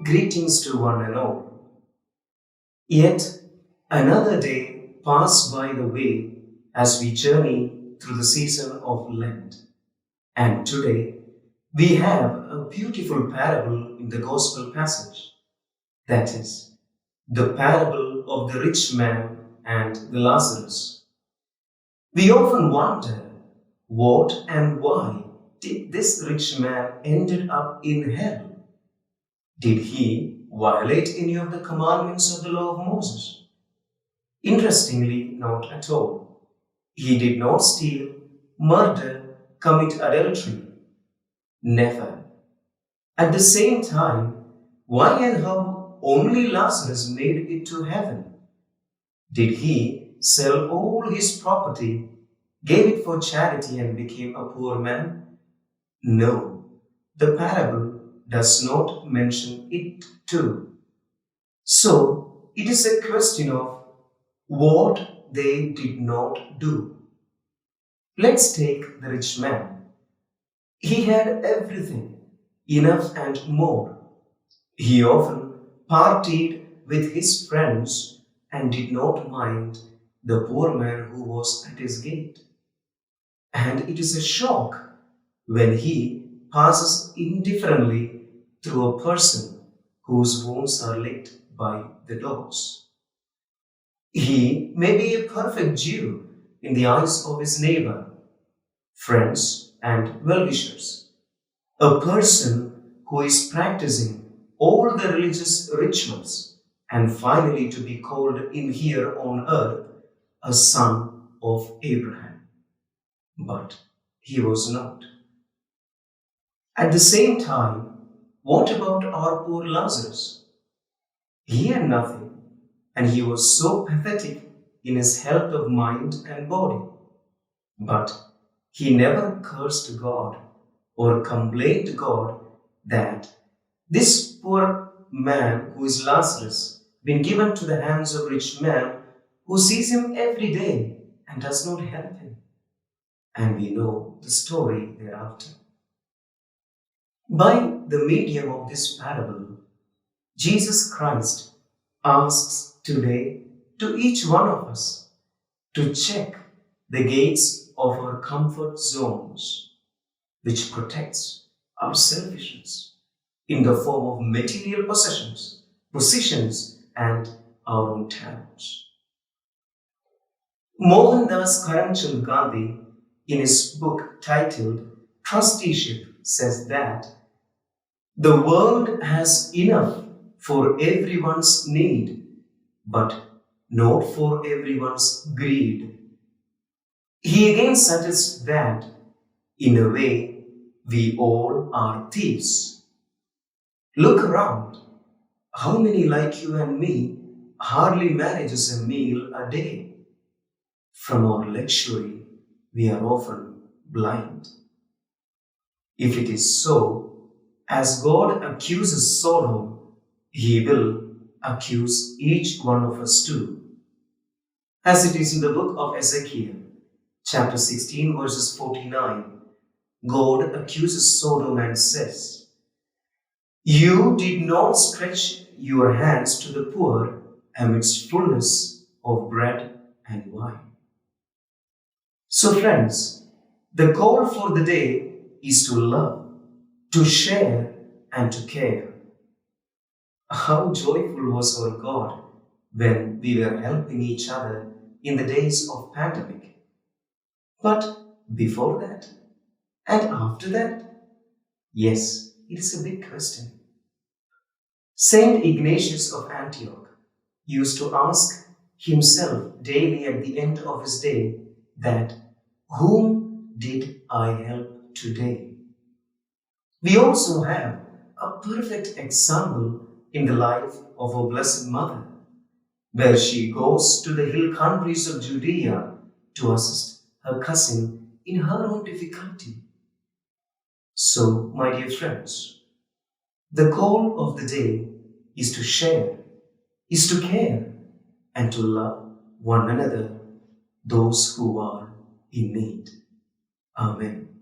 Greetings to one and all. Yet another day passed by the way as we journey through the season of Lent. And today we have a beautiful parable in the Gospel passage. That is, the parable of the rich man and the Lazarus. We often wonder what and why did this rich man ended up in hell? Did he violate any of the commandments of the law of Moses? Interestingly, not at all. He did not steal, murder, commit adultery. Never. At the same time, why and how only Lazarus made it to heaven? Did he sell all his property, gave it for charity and became a poor man? No, the parable does not mention it too. So, it is a question of what they did not do. Let's take the rich man. He had everything, enough and more. He often partied with his friends and did not mind the poor man who was at his gate. And it is a shock when he passes indifferently through a person whose wounds are licked by the dogs. He may be a perfect Jew in the eyes of his neighbor, friends, and well-wishers, a person who is practicing all the religious rituals and finally to be called in here on earth a son of Abraham. But he was not. At the same time, what about our poor Lazarus? He had nothing, and he was so pathetic in his health of mind and body. But he never cursed God or complained to God that this poor man who is Lazarus been given to the hands of rich man who sees him every day and does not help him. And we know the story thereafter. By the medium of this parable, Jesus Christ asks today to each one of us to check the gates of our comfort zones, which protects our selfishness in the form of material possessions, positions, and our own talents. Mohandas Karamchand Gandhi, in his book titled Trusteeship, says that the world has enough for everyone's need, but not for everyone's greed. He again suggests that, in a way, we all are thieves. Look around. How many like you and me hardly manages a meal a day? From our luxury, we are often blind. If it is so, as God accuses Sodom, he will accuse each one of us too. As it is in the book of Ezekiel, chapter 16, verses 49, God accuses Sodom and says, "You did not stretch your hands to the poor amidst fullness of bread and wine." So friends, the call for the day is to love, to share, and to care. How joyful was our God when we were helping each other in the days of pandemic. But before that and after that? Yes, it is a big question. Saint Ignatius of Antioch used to ask himself daily at the end of his day that, whom did I help today? We also have a perfect example in the life of our Blessed Mother, where she goes to the hill countries of Judea to assist her cousin in her own difficulty. So, my dear friends, the goal of the day is to share, is to care, and to love one another, those who are in need. Amen.